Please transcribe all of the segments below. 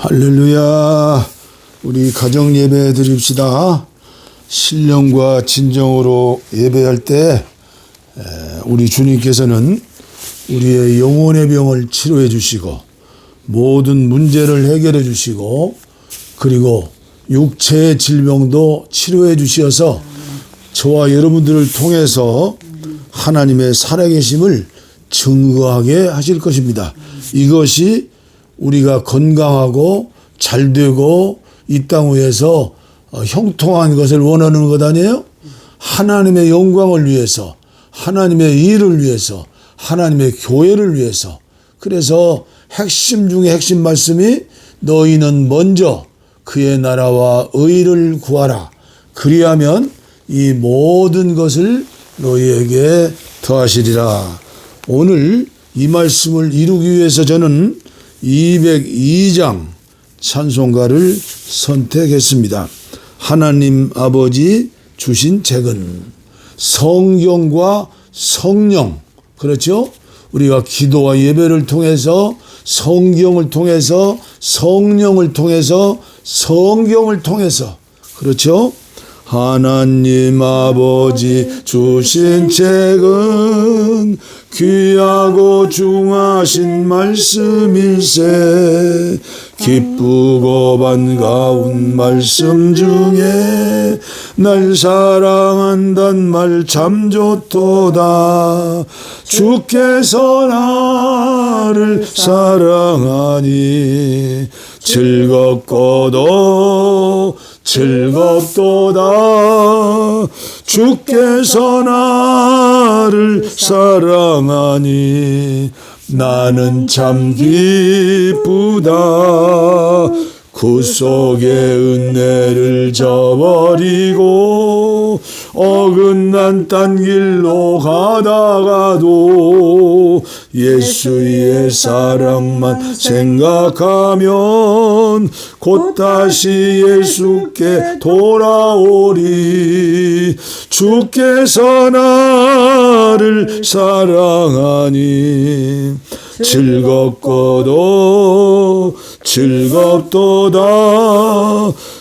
할렐루야. 우리 가정 예배 드립시다. 신령과 진정으로 예배할 때 우리 주님께서는 우리의 영혼의 병을 치료해 주시고 모든 문제를 해결해 주시고 그리고 육체의 질병도 치료해 주셔서 저와 여러분들을 통해서 하나님의 살아계심을 증거하게 하실 것입니다. 이것이 우리가 건강하고 잘되고 이 땅 위에서 형통한 것을 원하는 것 아니에요? 하나님의 영광을 위해서, 하나님의 일을 위해서, 하나님의 교회를 위해서. 그래서 핵심 중에 핵심 말씀이 너희는 먼저 그의 나라와 의를 구하라. 그리하면 이 모든 것을 너희에게 더하시리라. 오늘 이 말씀을 이루기 위해서 저는 202장 찬송가를 선택했습니다. 하나님 아버지 주신 책은 성경과 성령, 그렇죠? 우리가 기도와 예배를 통해서 성경을 통해서 성령을 통해서 성경을 통해서, 그렇죠? 하나님 아버지 주신 책은 귀하고 중하신 말씀일세. 기쁘고 반가운 말씀 중에 날 사랑한단 말 참 좋도다. 주께서 나를 사랑하니 즐겁고도 즐겁도다. 주께서 나를 사랑하니 나는 참 기쁘다. 구속의 은혜를 저버리고 어긋난 딴 길로 가다가도 예수의 사랑만 생각하면 곧 다시 예수께 돌아오리. 주께서 나를 사랑하니 즐겁고도 즐겁도다.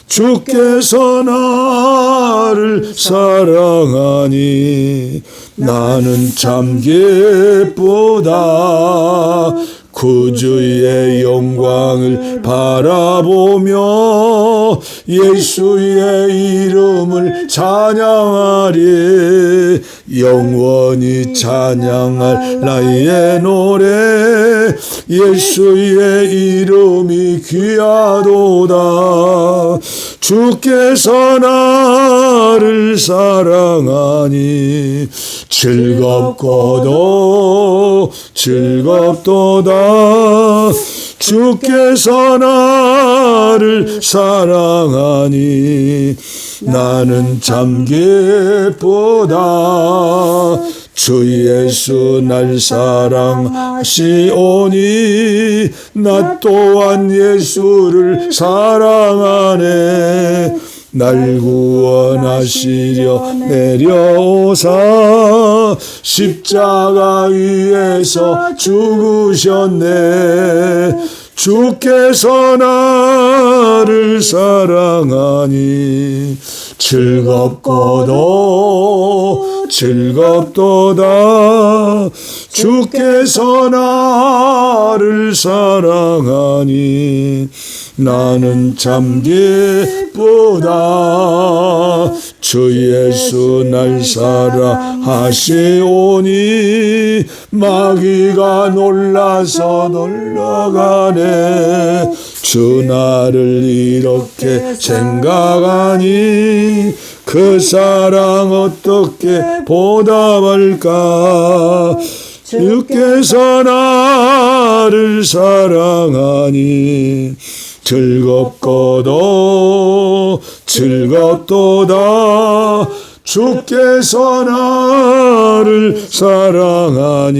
주께서 나를 사랑하니 나는 참 기쁘다. 구주의 영광을 바라보며 예수의 이름을 찬양하리. 영원히 찬양할 나의 노래 예수의 이름이 귀하도다. 주께서 나를 사랑하니 즐겁고도 즐겁도다. 주께서 나를 사랑하니 나는 참 기쁘다. 주 예수 날 사랑하시오니 나 또한 예수를 사랑하네. 날 구원하시려 내려오사 십자가 위에서 죽으셨네. 주께서 나를 사랑하니 즐겁고도 즐겁도다. 주께서 나를 사랑하니 나는 참 기쁘다. 주 예수 날 사랑하시오니 마귀가 놀라서 놀러가네. 주 나를 이렇게 생각하니 그 사랑 어떻게 보답할까. 주께서 나를 사랑하니 즐겁고도 즐겁도다. 주께서 나를 사랑하니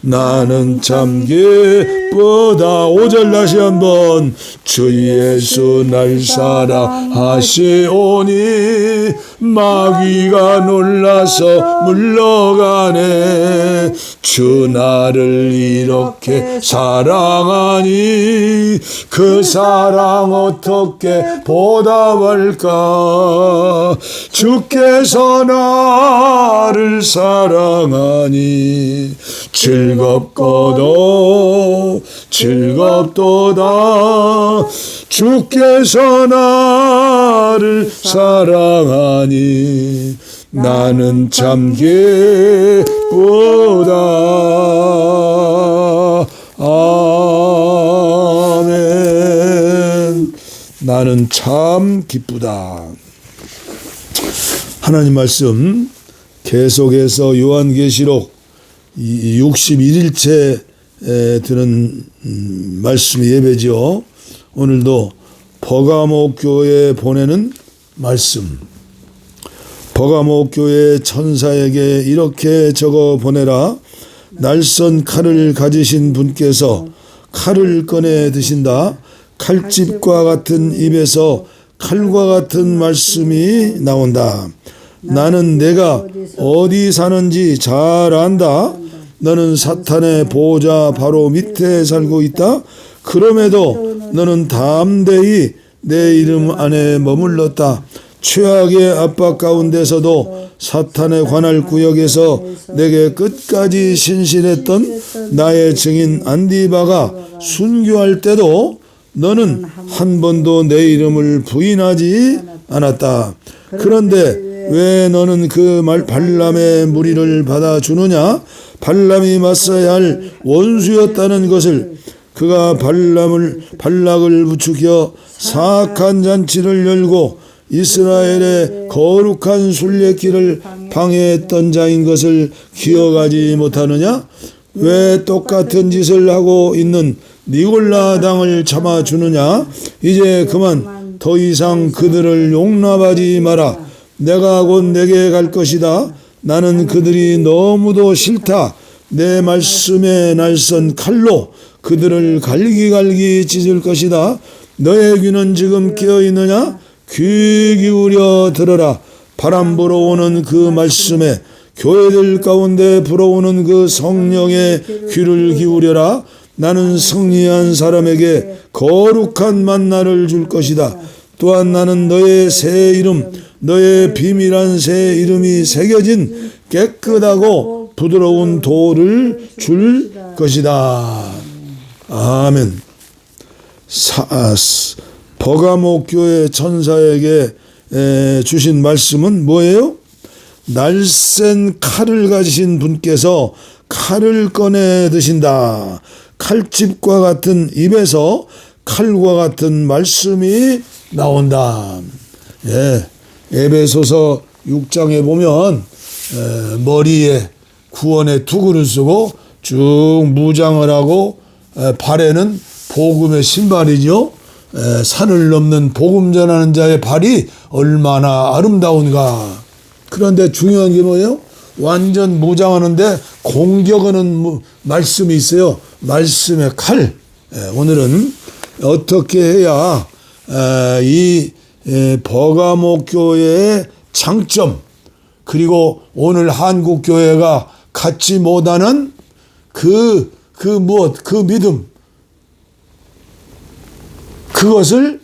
나는 참 기쁘다. 5절 다시 한번. 주 예수 날 사랑하시오니 마귀가 놀라서 물러가네. 주 나를 이렇게 사랑하니 그 사랑 어떻게 보답할까. 주께서 나를 사랑하니 즐겁도다. 주께서 나를 사랑하니 나는 참 기쁘다. 아멘. 나는 참 기쁘다. 하나님 말씀 계속해서 요한계시록 61일째 드는 말씀 예배죠. 오늘도 버가모 교회에 보내는 말씀. 버가모 교회 천사에게 이렇게 적어 보내라. 날선 칼을 가지신 분께서 칼을 꺼내 드신다. 칼집과 같은 입에서 칼과 같은 말씀이 나온다. 나는 내가 어디 사는지 잘 안다. 너는 사탄의 보호자 바로 밑에 살고 있다. 그럼에도 너는 담대히 내 이름 안에 머물렀다. 최악의 압박 가운데서도 사탄에 관할 구역에서 내게 끝까지 신실했던 나의 증인 안디바가 순교할 때도 너는 한 번도 내 이름을 부인하지 않았다. 그런데 왜 너는 그 발람의 무리를 받아주느냐? 발람이 맞서야 할 원수였다는 것을, 그가 발락을 부추겨 사악한 잔치를 열고 이스라엘의 거룩한 순례길을 방해했던 자인 것을 기억하지 못하느냐? 왜 똑같은 짓을 하고 있는 니골라 당을 참아주느냐? 이제 그만 더 이상 그들을 용납하지 마라. 내가 곧 내게 갈 것이다. 나는 그들이 너무도 싫다. 내 말씀에 날선 칼로 그들을 갈기갈기 찢을 것이다. 너의 귀는 지금 깨어있느냐? 귀 기울여 들어라. 바람 불어오는 그 말씀에, 교회들 가운데 불어오는 그 성령의 귀를 기울여라. 나는 승리한 사람에게 거룩한 만나를 줄 것이다. 또한 나는 너의 새 이름, 너의 비밀한 새 이름이 새겨진 깨끗하고 부드러운 돌을 줄 것이다. 아멘. 버가모 교회 천사에게 주신 말씀은 뭐예요? 날쌘 칼을 가지신 분께서 칼을 꺼내 드신다. 칼집과 같은 입에서 칼과 같은 말씀이 나온다. 예, 에베소서 6장에 보면 머리에 구원의 투구를 쓰고 쭉 무장을 하고 발에는 복음의 신발이죠. 산을 넘는 복음 전하는 자의 발이 얼마나 아름다운가. 그런데 중요한 게 뭐예요? 완전 무장하는데 공격하는 말씀이 있어요. 말씀의 칼. 오늘은 어떻게 해야 이 버가모 교회의 장점, 그리고 오늘 한국 교회가 갖지 못하는 그 믿음, 그것을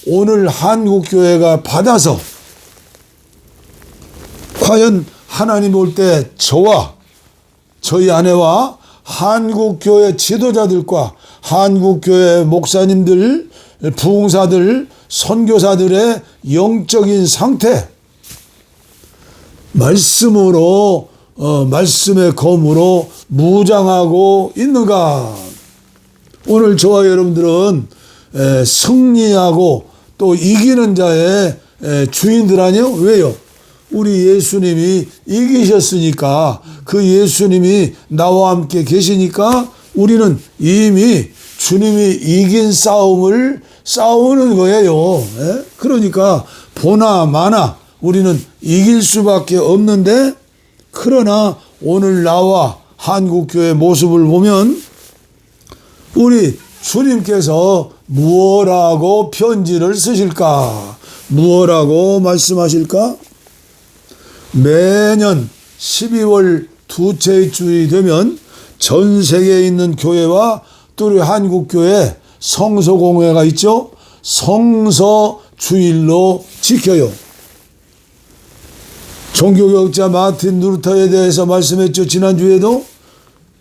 오늘 한국 교회가 받아서 과연 하나님 올 때 저와 저희 아내와 한국 교회 지도자들과 한국 교회 목사님들, 부흥사들, 선교사들의 영적인 상태, 말씀으로 말씀의 검으로 무장하고 있는가? 오늘 저와 여러분들은 승리하고 또 이기는 자의 주인들 아니요? 왜요? 우리 예수님이 이기셨으니까, 그 예수님이 나와 함께 계시니까 우리는 이미 주님이 이긴 싸움을 싸우는 거예요. 그러니까 보나 마나 우리는 이길 수밖에 없는데, 그러나 오늘 나와 한국교회 모습을 보면 우리 주님께서 무엇라고 편지를 쓰실까? 무엇라고 말씀하실까? 매년 12월 둘째 주일이 되면 전 세계에 있는 교회와 또 우리 한국교회 성서공회가 있죠. 성서주일로 지켜요. 종교개혁자 마틴 루터에 대해서 말씀했죠. 지난주에도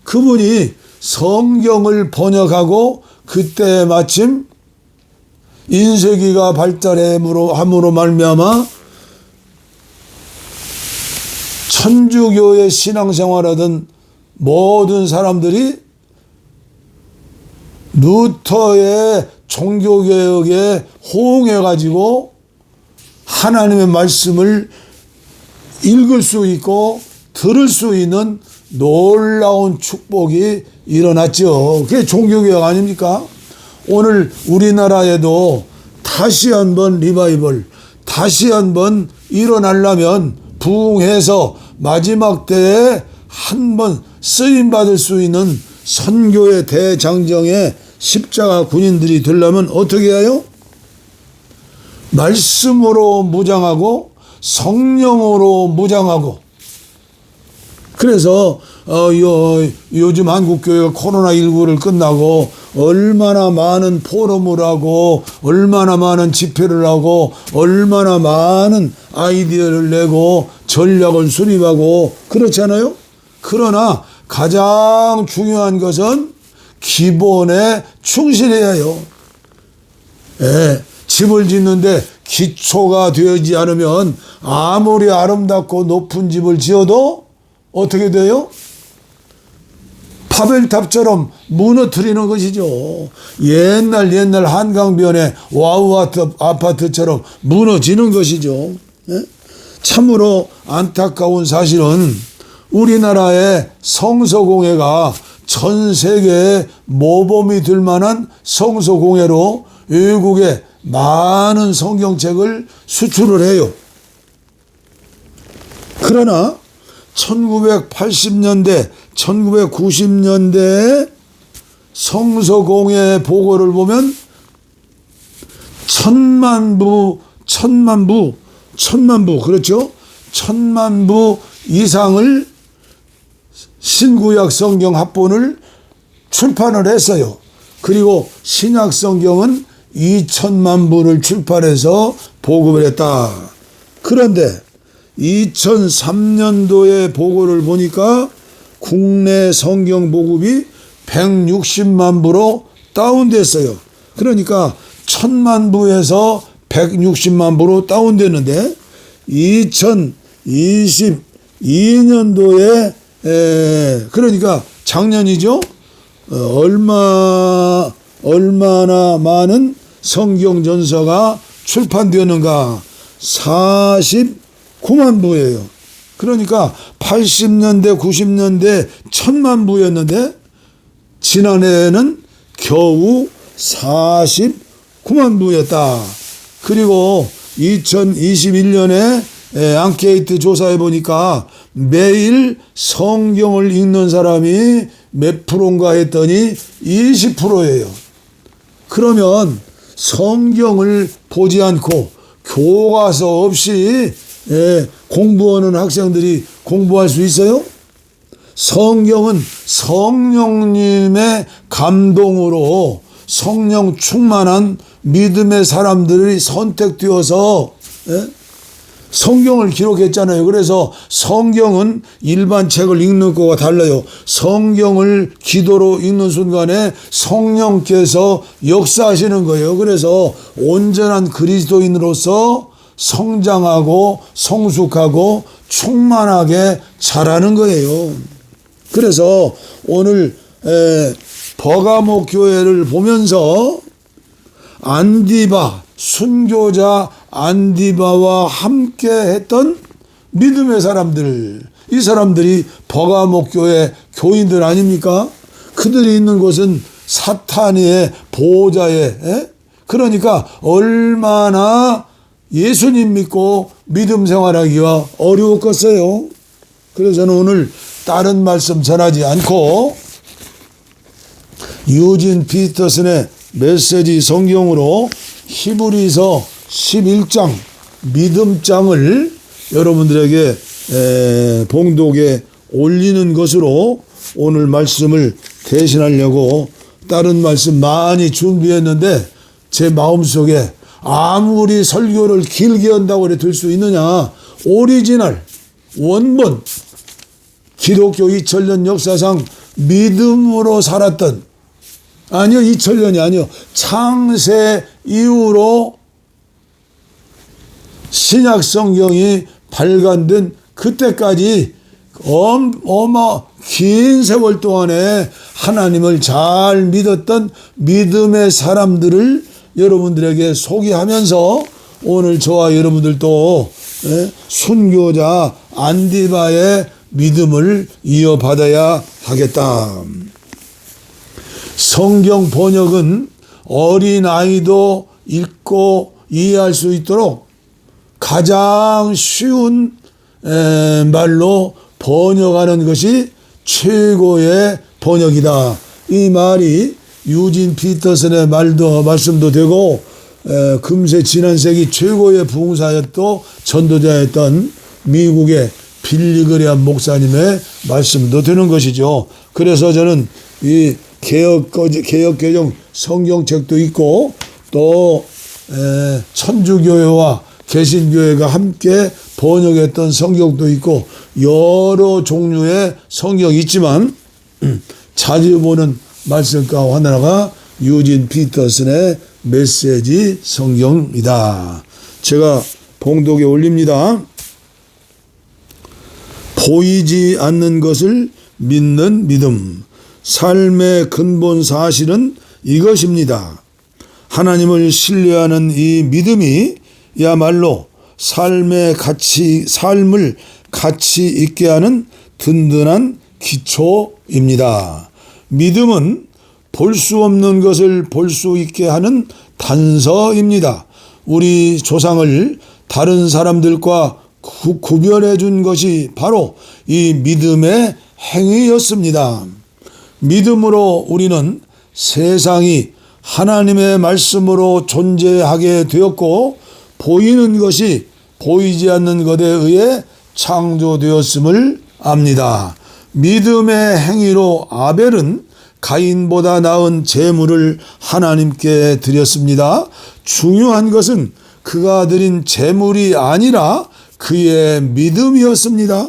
그분이 성경을 번역하고 그때 마침 인쇄기가 발달함으로 말미암아 천주교의 신앙생활하던 모든 사람들이 루터의 종교개혁에 호응해가지고 하나님의 말씀을 읽을 수 있고 들을 수 있는 놀라운 축복이 일어났죠. 그게 종교개혁 아닙니까? 오늘 우리나라에도 다시 한번 리바이벌, 다시 한번 일어나려면 부흥해서 마지막 때에 한번 쓰임받을 수 있는 선교의 대장정에 십자가 군인들이 되려면 어떻게 해요? 말씀으로 무장하고 성령으로 무장하고. 그래서 요즘 한국교회가 코로나19를 끝나고 얼마나 많은 포럼을 하고 얼마나 많은 집회를 하고 얼마나 많은 아이디어를 내고 전략을 수립하고 그렇잖아요. 그러나 가장 중요한 것은 기본에 충실해야 해요. 집을 짓는데 기초가 되지 않으면 아무리 아름답고 높은 집을 지어도 어떻게 돼요? 바벨탑처럼 무너뜨리는 것이죠. 옛날 한강변의 와우 아파트처럼 무너지는 것이죠. 참으로 안타까운 사실은 우리나라의 성서공회가 전 세계에 모범이 될 만한 성서공회로 외국에 많은 성경책을 수출을 해요. 그러나 1980년대, 1990년대 성서공회 보고를 보면 천만 부, 그렇죠? 1000만 부 이상을 신구약 성경 합본을 출판을 했어요. 그리고 신약 성경은 2000만 부를 출판해서 보급을 했다. 그런데 2003년도에 보고를 보니까 국내 성경 보급이 160만 부로 다운됐어요. 그러니까 1000만 부에서 160만 부로 다운됐는데 2022년도에 그러니까 작년이죠. 얼마나 많은 성경 전서가 출판되었는가? 49만 부예요. 그러니까 80년대, 90년대 1000만 부였는데 지난해에는 겨우 49만 부였다. 그리고 2021년에 앙케이트 조사해 보니까 매일 성경을 읽는 사람이 몇 프로인가 했더니 20%예요. 그러면 성경을 보지 않고 교과서 없이 공부하는 학생들이 공부할 수 있어요? 성경은 성령님의 감동으로 성령 충만한 믿음의 사람들이 선택되어서 성경을 기록했잖아요. 그래서 성경은 일반 책을 읽는 것과 달라요. 성경을 기도로 읽는 순간에 성령께서 역사하시는 거예요. 그래서 온전한 그리스도인으로서 성장하고 성숙하고 충만하게 자라는 거예요. 그래서 오늘 버가모 교회를 보면서 안디바 순교자 안디바와 함께 했던 믿음의 사람들, 이 사람들이 버가모 교회 교인들 아닙니까? 그들이 있는 곳은 사탄의 보호자에 그러니까 얼마나 예수님 믿고 믿음 생활하기가 어려웠겠어요. 그래서 저는 오늘 다른 말씀 전하지 않고 유진 피터슨의 메시지 성경으로 히브리서 11장 믿음장을 여러분들에게 봉독에 올리는 것으로 오늘 말씀을 대신하려고 다른 말씀 많이 준비했는데 제 마음속에 아무리 설교를 길게 한다고 될 수 있느냐, 오리지널 원본 기독교 2000년 역사상 믿음으로 살았던, 아니요 2000년이 아니요 창세 이후로 신약 성경이 발간된 그때까지 긴 세월 동안에 하나님을 잘 믿었던 믿음의 사람들을 여러분들에게 소개하면서 오늘 저와 여러분들도 순교자 안디바의 믿음을 이어받아야 하겠다. 성경 번역은 어린아이도 읽고 이해할 수 있도록 가장 쉬운 말로 번역하는 것이 최고의 번역이다. 이 말이 유진 피터슨의 말씀도 되고 금세 지난 세기 최고의 부흥사였고 전도자였던 미국의 빌리그레암 목사님의 말씀도 되는 것이죠. 그래서 저는 이 개혁개정 성경책도 있고 또 천주교회와 개신교회가 함께 번역했던 성경도 있고 여러 종류의 성경이 있지만 자주 보는 말씀 가운데 하나가 유진 피터슨의 메시지 성경이다. 제가 봉독에 올립니다. 보이지 않는 것을 믿는 믿음. 삶의 근본 사실은 이것입니다. 하나님을 신뢰하는 이 믿음이 야말로 삶을 가치 있게 하는 든든한 기초입니다. 믿음은 볼 수 없는 것을 볼 수 있게 하는 단서입니다. 우리 조상을 다른 사람들과 구별해 준 것이 바로 이 믿음의 행위였습니다. 믿음으로 우리는 세상이 하나님의 말씀으로 존재하게 되었고 보이는 것이 보이지 않는 것에 의해 창조되었음을 압니다. 믿음의 행위로 아벨은 가인보다 나은 제물을 하나님께 드렸습니다. 중요한 것은 그가 드린 제물이 아니라 그의 믿음이었습니다.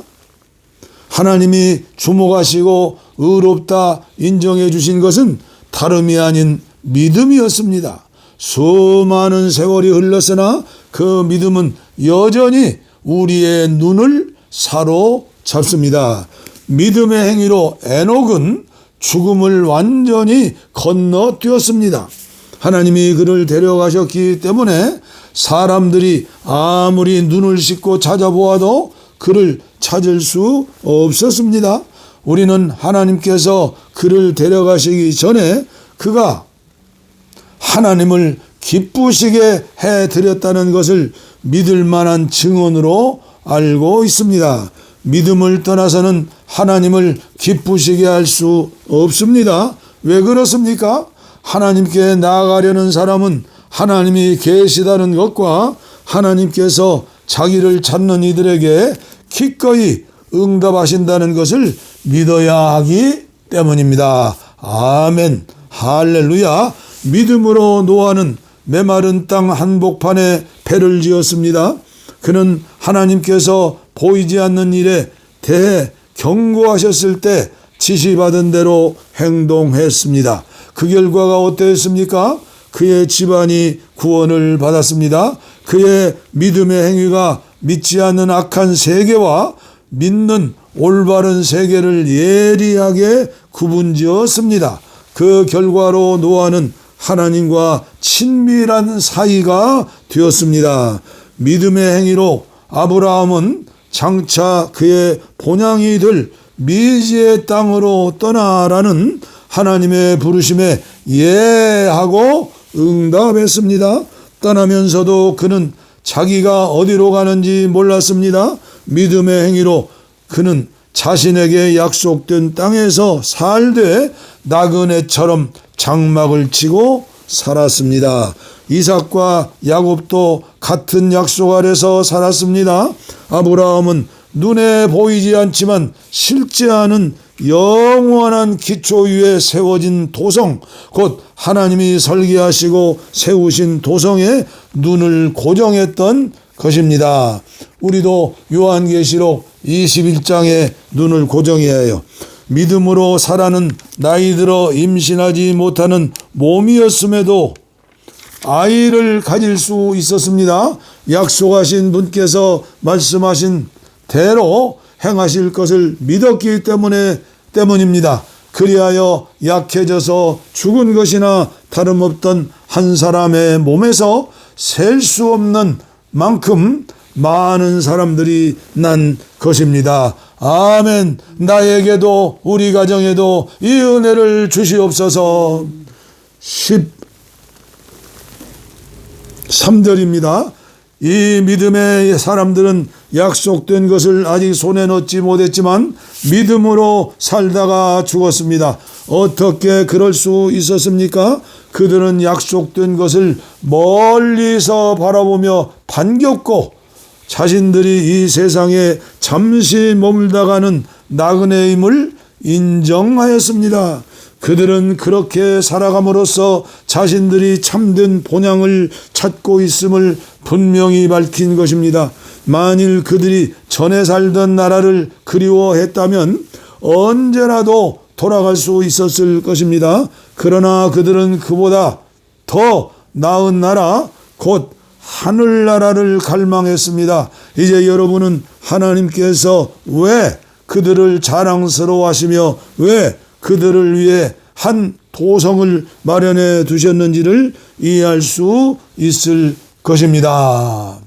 하나님이 주목하시고 의롭다 인정해 주신 것은 다름이 아닌 믿음이었습니다. 수많은 세월이 흘렀으나 그 믿음은 여전히 우리의 눈을 사로잡습니다. 믿음의 행위로 에녹은 죽음을 완전히 건너뛰었습니다. 하나님이 그를 데려가셨기 때문에 사람들이 아무리 눈을 씻고 찾아보아도 그를 찾을 수 없었습니다. 우리는 하나님께서 그를 데려가시기 전에 그가 하나님을 기쁘시게 해드렸다는 것을 믿을 만한 증언으로 알고 있습니다. 믿음을 떠나서는 하나님을 기쁘시게 할 수 없습니다. 왜 그렇습니까? 하나님께 나아가려는 사람은 하나님이 계시다는 것과 하나님께서 자기를 찾는 이들에게 기꺼이 응답하신다는 것을 믿어야 하기 때문입니다. 아멘. 할렐루야. 믿음으로 노아는 메마른 땅 한복판에 배를 지었습니다. 그는 하나님께서 보이지 않는 일에 대해 경고하셨을 때 지시받은 대로 행동했습니다. 그 결과가 어땠습니까? 그의 집안이 구원을 받았습니다. 그의 믿음의 행위가 믿지 않는 악한 세계와 믿는 올바른 세계를 예리하게 구분지었습니다. 그 결과로 노아는 하나님과 친밀한 사이가 되었습니다. 믿음의 행위로 아브라함은 장차 그의 본향이 될 미지의 땅으로 떠나라는 하나님의 부르심에 예하고 응답했습니다. 떠나면서도 그는 자기가 어디로 가는지 몰랐습니다. 믿음의 행위로 그는 자신에게 약속된 땅에서 살되 나그네처럼 장막을 치고 살았습니다. 이삭과 야곱도 같은 약속 아래서 살았습니다. 아브라함은 눈에 보이지 않지만 실제하는 영원한 기초 위에 세워진 도성, 곧 하나님이 설계하시고 세우신 도성에 눈을 고정했던 것입니다. 우리도 요한계시록 21장에 눈을 고정해야 해요. 믿음으로 사라는 나이 들어 임신하지 못하는 몸이었음에도 아이를 가질 수 있었습니다. 약속하신 분께서 말씀하신 대로 행하실 것을 믿었기 때문입니다. 그리하여 약해져서 죽은 것이나 다름없던 한 사람의 몸에서 셀 수 없는 만큼 많은 사람들이 난 것입니다. 아멘. 나에게도 우리 가정에도 이 은혜를 주시옵소서. 13절입니다. 이 믿음의 사람들은 약속된 것을 아직 손에 넣지 못했지만 믿음으로 살다가 죽었습니다. 어떻게 그럴 수 있었습니까? 그들은 약속된 것을 멀리서 바라보며 반겼고 자신들이 이 세상에 잠시 머물다가는 나그네임을 인정하였습니다. 그들은 그렇게 살아감으로써 자신들이 참된 본향을 찾고 있음을 분명히 밝힌 것입니다. 만일 그들이 전에 살던 나라를 그리워했다면 언제라도 돌아갈 수 있었을 것입니다. 그러나 그들은 그보다 더 나은 나라, 곧 하늘나라를 갈망했습니다. 이제 여러분은 하나님께서 왜 그들을 자랑스러워하시며 왜 그들을 위해 한 도성을 마련해 두셨는지를 이해할 수 있을 것입니다.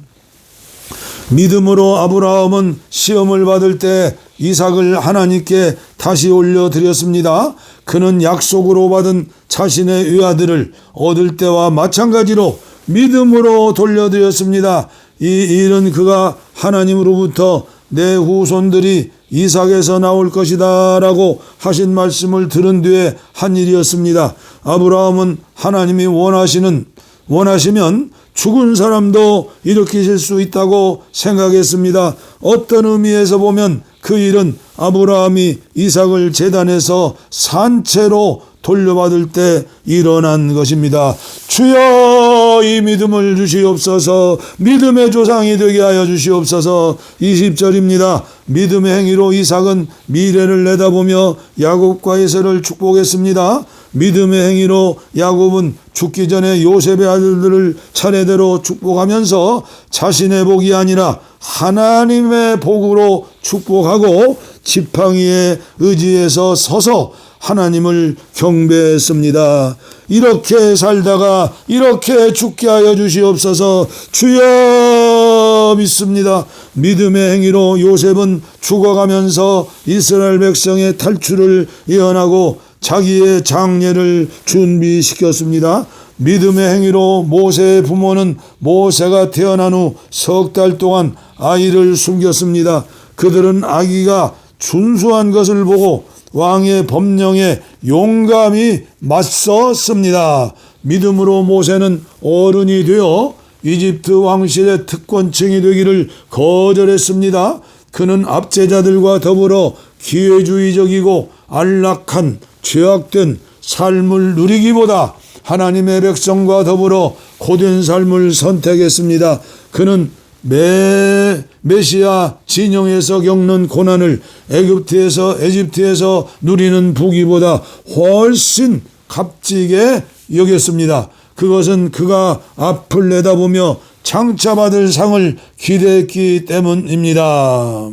믿음으로 아브라함은 시험을 받을 때 이삭을 하나님께 다시 올려드렸습니다. 그는 약속으로 받은 자신의 외아들을 얻을 때와 마찬가지로 믿음으로 돌려드렸습니다. 이 일은 그가 하나님으로부터 내 후손들이 이삭에서 나올 것이다 라고 하신 말씀을 들은 뒤에 한 일이었습니다. 아브라함은 하나님이 원하시면 죽은 사람도 일으키실 수 있다고 생각했습니다. 어떤 의미에서 보면 그 일은 아브라함이 이삭을 제단에서 산채로 돌려받을 때 일어난 것입니다. 주여 이 믿음을 주시옵소서. 믿음의 조상이 되게 하여 주시옵소서. 20절입니다. 믿음의 행위로 이삭은 미래를 내다보며 야곱과 에서를 축복했습니다. 믿음의 행위로 야곱은 죽기 전에 요셉의 아들들을 차례대로 축복하면서 자신의 복이 아니라 하나님의 복으로 축복하고 지팡이에 의지해서 서서 하나님을 경배했습니다. 이렇게 살다가 이렇게 죽게 하여 주시옵소서. 주여 믿습니다. 믿음의 행위로 요셉은 죽어가면서 이스라엘 백성의 탈출을 예언하고 자기의 장례를 준비시켰습니다. 믿음의 행위로 모세의 부모는 모세가 태어난 후 석 달 동안 아이를 숨겼습니다. 그들은 아기가 준수한 것을 보고 왕의 법령에 용감히 맞섰습니다. 믿음으로 모세는 어른이 되어 이집트 왕실의 특권층이 되기를 거절했습니다. 그는 압제자들과 더불어 기회주의적이고 안락한 죄악된 삶을 누리기보다 하나님의 백성과 더불어 고된 삶을 선택했습니다. 그는 메시아 진영에서 겪는 고난을 에집트에서 누리는 부귀보다 훨씬 값지게 여겼습니다. 그것은 그가 앞을 내다보며 장차 받을 상을 기대했기 때문입니다.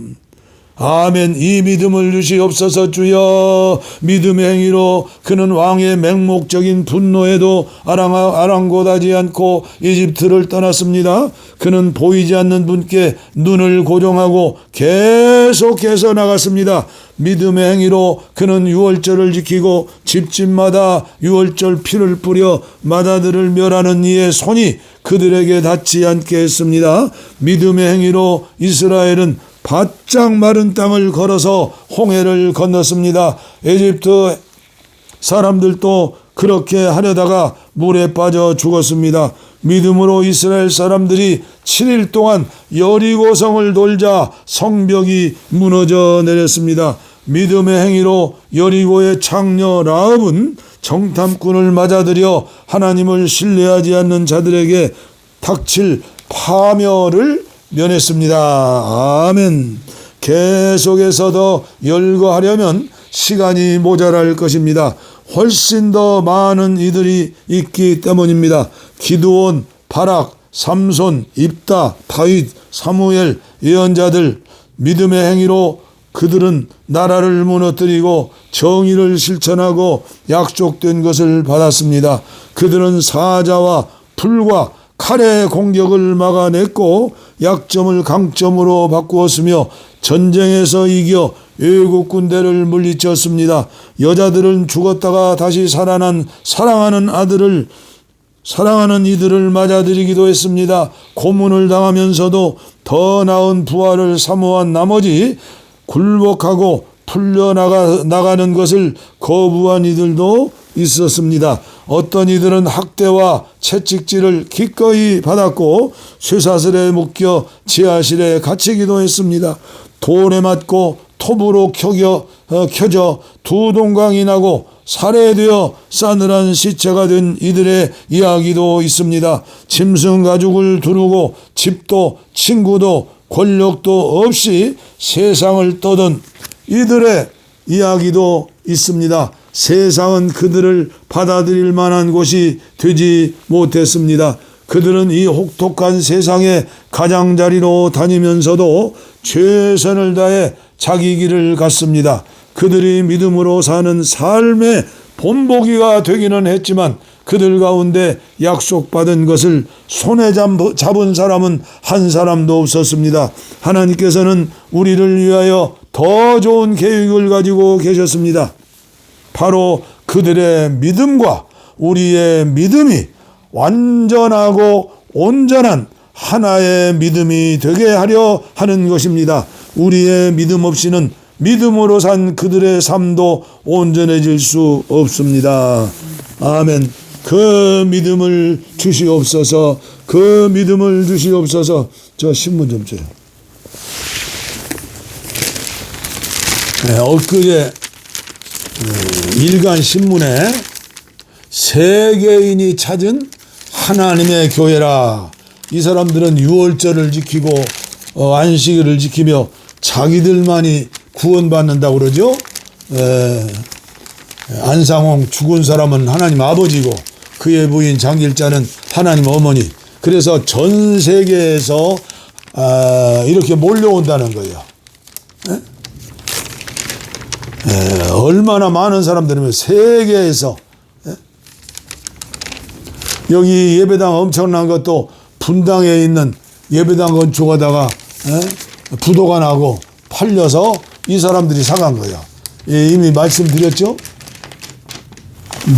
아멘. 이 믿음을 주시옵소서. 주여. 믿음의 행위로 그는 왕의 맹목적인 분노에도 아랑곳하지 않고 이집트를 떠났습니다. 그는 보이지 않는 분께 눈을 고정하고 계속해서 나갔습니다. 믿음의 행위로 그는 유월절을 지키고 집집마다 유월절 피를 뿌려 마다들을 멸하는 이의 손이 그들에게 닿지 않게 했습니다. 믿음의 행위로 이스라엘은 바짝 마른 땅을 걸어서 홍해를 건넜습니다. 에집트 사람들도 그렇게 하려다가 물에 빠져 죽었습니다. 믿음으로 이스라엘 사람들이 7일 동안 여리고성을 돌자 성벽이 무너져 내렸습니다. 믿음의 행위로 여리고의 장녀 라합은 정탐꾼을 맞아들여 하나님을 신뢰하지 않는 자들에게 닥칠 파멸을 면했습니다. 아멘. 계속해서 더 열거하려면 시간이 모자랄 것입니다. 훨씬 더 많은 이들이 있기 때문입니다. 기드온, 바락, 삼손, 입다, 다윗, 사무엘, 예언자들, 믿음의 행위로 그들은 나라를 무너뜨리고 정의를 실천하고 약속된 것을 받았습니다. 그들은 사자와 풀과 칼의 공격을 막아냈고 약점을 강점으로 바꾸었으며 전쟁에서 이겨 외국 군대를 물리쳤습니다. 여자들은 죽었다가 다시 살아난 사랑하는 이들을 맞아들이기도 했습니다. 고문을 당하면서도 더 나은 부활을 사모한 나머지 굴복하고 풀려나가는 것을 거부한 이들도 있었습니다. 어떤 이들은 학대와 채찍질을 기꺼이 받았고 쇠사슬에 묶여 지하실에 갇히기도 했습니다. 돌에 맞고 톱으로 켜져 두 동강이 나고 살해되어 싸늘한 시체가 된 이들의 이야기도 있습니다. 짐승 가죽을 두르고 집도 친구도 권력도 없이 세상을 떠던 이들의 이야기도 있습니다. 세상은 그들을 받아들일 만한 곳이 되지 못했습니다. 그들은 이 혹독한 세상의 가장자리로 다니면서도 최선을 다해 자기 길을 갔습니다. 그들이 믿음으로 사는 삶의 본보기가 되기는 했지만 그들 가운데 약속받은 것을 손에 잡은 사람은 한 사람도 없었습니다. 하나님께서는 우리를 위하여 더 좋은 계획을 가지고 계셨습니다. 바로 그들의 믿음과 우리의 믿음이 완전하고 온전한 하나의 믿음이 되게 하려 하는 것입니다. 우리의 믿음 없이는 믿음으로 산 그들의 삶도 온전해질 수 없습니다. 아멘. 그 믿음을 주시옵소서. 그 믿음을 주시옵소서. 저 신문 좀 줘요. 네, 엊그제 일간 신문에 세계인이 찾은 하나님의 교회라. 이 사람들은 유월절을 지키고 안식일을 지키며 자기들만이 구원받는다고 그러죠. 안상홍 죽은 사람은 하나님 아버지고 그의 부인 장길자는 하나님 어머니. 그래서 전 세계에서 이렇게 몰려온다는 거예요. 얼마나 많은 사람들이면 세계에서. 여기 예배당 엄청난 것도 분당에 있는 예배당 건축하다가 부도가 나고 팔려서 이 사람들이 사간 거예요. 이미 말씀드렸죠.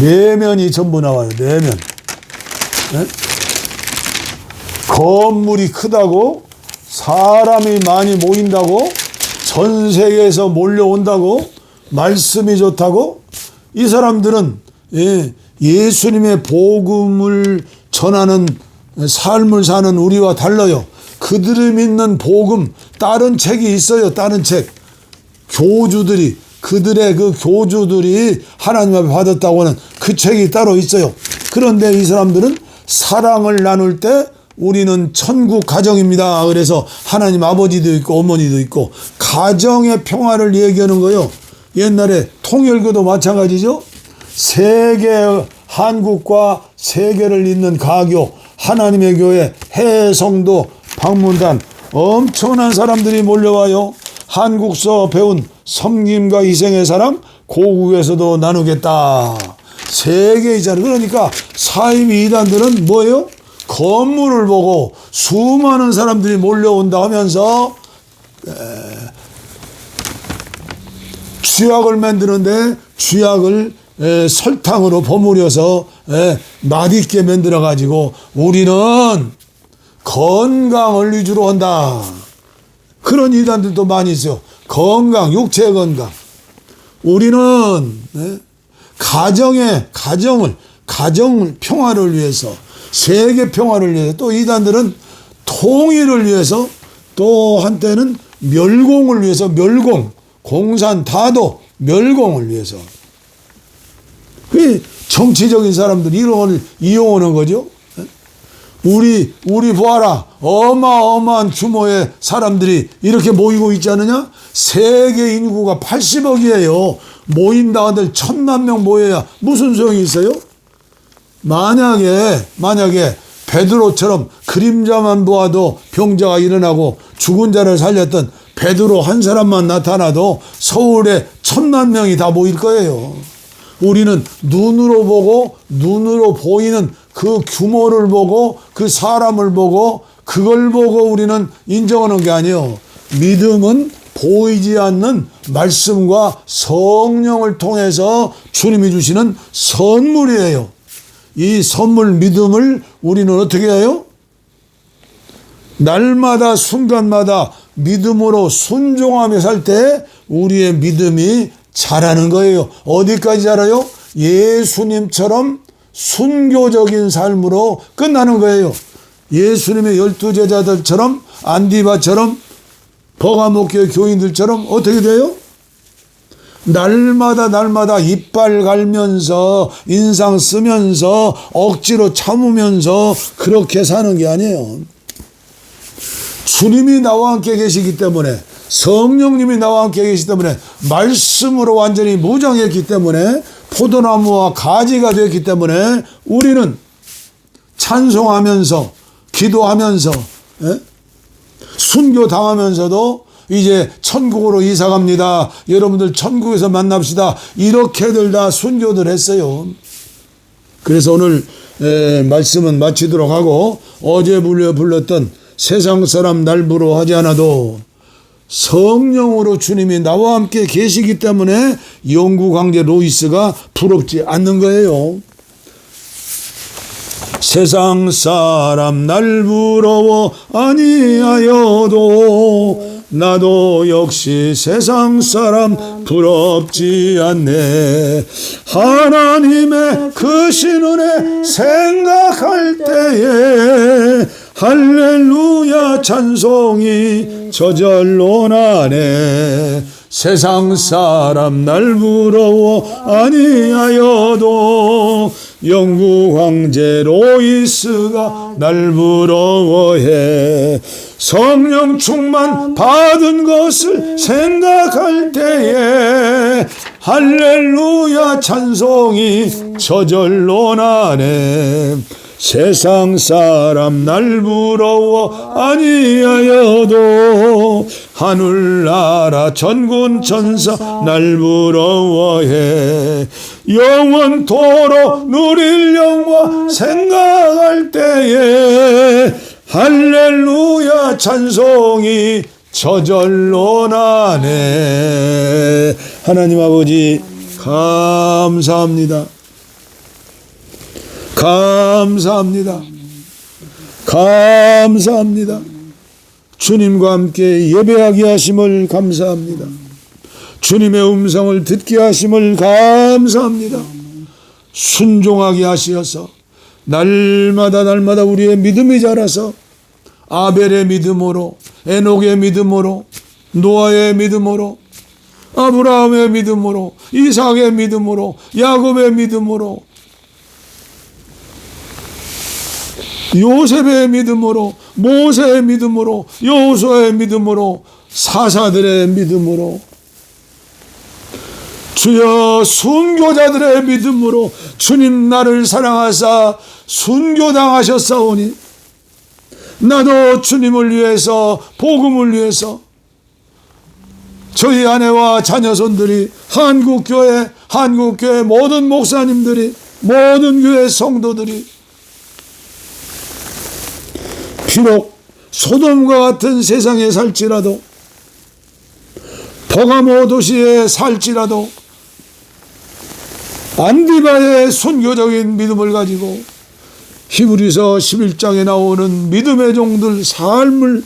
내면이 전부 나와요. 내면. 건물이 크다고, 사람이 많이 모인다고, 전 세계에서 몰려온다고, 말씀이 좋다고. 이 사람들은 예수님의 복음을 전하는 삶을 사는 우리와 달라요. 그들이 믿는 복음, 다른 책이 있어요. 다른 책. 교주들이, 그들의 그 교주들이 하나님 앞에 받았다고 하는 그 책이 따로 있어요. 그런데 이 사람들은 사랑을 나눌 때 우리는 천국 가정입니다. 그래서 하나님 아버지도 있고 어머니도 있고 가정의 평화를 얘기하는 거예요. 옛날에 통일교도 마찬가지죠. 세계, 한국과 세계를 잇는 가교, 하나님의 교회, 해성도, 방문단, 엄청난 사람들이 몰려와요. 한국서 배운 섬김과 희생의 사랑, 고국에서도 나누겠다. 세계이잖아요. 그러니까 사이비 이단들은 뭐예요? 건물을 보고 수많은 사람들이 몰려온다 하면서 쥐약을 만드는데 쥐약을 설탕으로 버무려서 맛있게 만들어 가지고 우리는 건강을 위주로 한다. 그런 이단들도 많이 있어요. 건강, 육체 건강. 우리는 가정을 평화를 위해서, 세계 평화를 위해서, 또 이단들은 통일을 위해서, 또 한때는 멸공을 위해서, 공산 다도 멸공을 위해서. 그 정치적인 사람들이 이런 걸 이용하는 거죠. 우리 보아라. 어마어마한 규모의 사람들이 이렇게 모이고 있지 않느냐? 세계 인구가 80억이에요. 모인다 한들 1000만 명 모여야 무슨 소용이 있어요? 만약에 베드로처럼 그림자만 보아도 병자가 일어나고 죽은 자를 살렸던 베드로 한 사람만 나타나도 서울에 1000만 명이 다 모일 거예요. 우리는 눈으로 보이는 그 규모를 보고, 그 사람을 보고, 그걸 보고 우리는 인정하는 게 아니에요. 믿음은 보이지 않는 말씀과 성령을 통해서 주님이 주시는 선물이에요. 이 선물 믿음을 우리는 어떻게 해요? 날마다 순간마다 믿음으로 순종하며 살 때 우리의 믿음이 자라는 거예요. 어디까지 자라요? 예수님처럼 순교적인 삶으로 끝나는 거예요. 예수님의 12제자들처럼, 안디바처럼, 버가목교의 교인들처럼 어떻게 돼요? 날마다 이빨 갈면서, 인상 쓰면서, 억지로 참으면서 그렇게 사는 게 아니에요. 주님이 나와 함께 계시기 때문에, 성령님이 나와 함께 계시기 때문에, 말씀으로 완전히 무장했기 때문에, 포도나무와 가지가 되었기 때문에 우리는 찬송하면서, 기도하면서, 순교당하면서도 이제 천국으로 이사갑니다. 여러분들 천국에서 만납시다. 이렇게들 다 순교들 했어요. 그래서 오늘 말씀은 마치도록 하고, 어제 불렀던 세상 사람 날부로 하지 않아도 성령으로 주님이 나와 함께 계시기 때문에 영국 황제 로이스가 부럽지 않는 거예요. 세상 사람 날 부러워 아니하여도 나도 역시 세상 사람 부럽지 않네. 하나님의 그 신은혜 생각할 때에 할렐루야 찬송이 저절로 나네. 세상 사람 날 부러워 아니하여도 영국 황제 로이스가 날 부러워해. 성령 충만 받은 것을 생각할 때에 할렐루야 찬송이 저절로 나네. 세상 사람 날 부러워 아니하여도 하늘나라 전군 천사 날 부러워해. 영원토록 누릴 영화 생각할 때에 할렐루야 찬송이 저절로 나네. 하나님 아버지 감사합니다. 감사합니다. 주님과 함께 예배하게 하심을 감사합니다. 주님의 음성을 듣게 하심을 감사합니다. 순종하게 하시어서 날마다 우리의 믿음이 자라서 아벨의 믿음으로, 에녹의 믿음으로, 노아의 믿음으로, 아브라함의 믿음으로, 이삭의 믿음으로, 야곱의 믿음으로, 요셉의 믿음으로, 모세의 믿음으로, 여호수아의 믿음으로, 사사들의 믿음으로, 주여 순교자들의 믿음으로 주님 나를 사랑하사 순교당하셨사오니 나도 주님을 위해서, 복음을 위해서 저희 아내와 자녀손들이, 한국교회 모든 목사님들이, 모든 교회 성도들이 비록 소돔과 같은 세상에 살지라도, 버가모 도시에 살지라도 안디바의 순교적인 믿음을 가지고 히브리서 11장에 나오는 믿음의 종들 삶을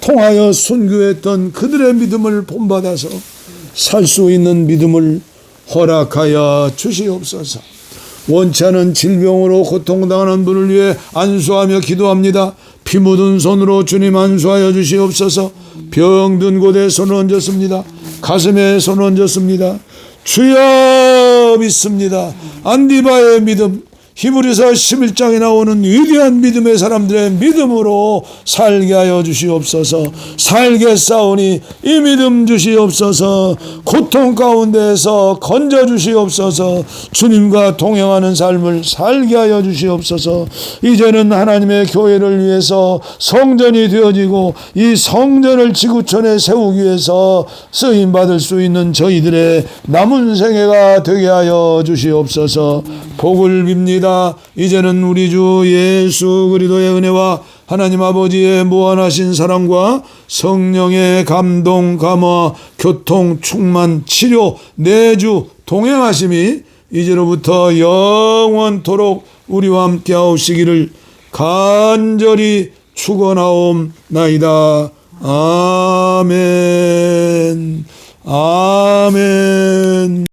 통하여 순교했던 그들의 믿음을 본받아서 살 수 있는 믿음을 허락하여 주시옵소서. 원치 않은 질병으로 고통당하는 분을 위해 안수하며 기도합니다. 피 묻은 손으로 주님 안수하여 주시옵소서. 병든 곳에 손을 얹었습니다. 가슴에 손을 얹었습니다. 주여 믿습니다. 안디바의 믿음, 히브리서 11장에 나오는 위대한 믿음의 사람들의 믿음으로 살게 하여 주시옵소서. 살게 싸우니 이 믿음 주시옵소서. 고통 가운데에서 건져 주시옵소서. 주님과 동행하는 삶을 살게 하여 주시옵소서. 이제는 하나님의 교회를 위해서 성전이 되어지고 이 성전을 지구촌에 세우기 위해서 쓰임받을 수 있는 저희들의 남은 생애가 되게 하여 주시옵소서. 복을 빕니다. 이제는 우리 주 예수 그리스도의 은혜와 하나님 아버지의 무한하신 사랑과 성령의 감동, 감화, 교통, 충만, 치료, 내주, 동행하심이 이제로부터 영원토록 우리와 함께 하시기를 간절히 축원하옵나이다. 아멘. 아멘.